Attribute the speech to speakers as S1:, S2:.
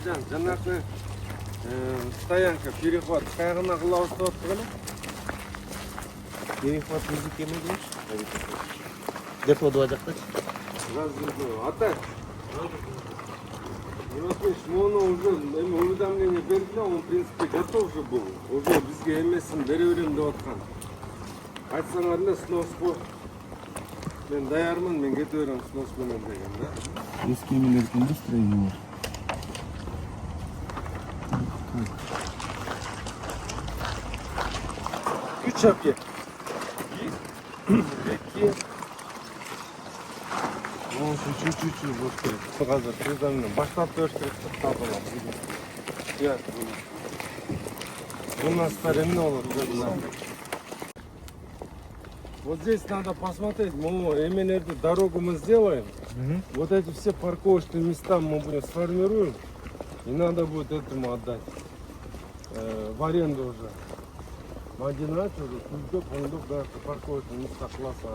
S1: Айжан, жанакы стоянка, переход кайгына кылабыз деп атты беле?
S2: Переход музыки эмне? Депо 2 жакта.
S1: Ата. Моно уже уведомление берди, он в принципе готов же был. Уже бизге эмесин бере берем деп аткан. Айтсаңар эле снос бо. Мен даярмын, мен кете берем снос менен деген да.
S2: Эски эмелер кимде строение?
S1: Üç apye. Bir, iki. Üç. Boş gerek. Bu kadar. Şuradan başlat 4 gerek. Tabela. Ya. У нас старинный olur. Вот здесь надо посмотреть, мы именно эту дорогу мы сделаем. Вот эти все парковочные места мы будем сформируем. И надо будет этому отдать в аренду уже. Мадина, фундук, да, парковочные места класса.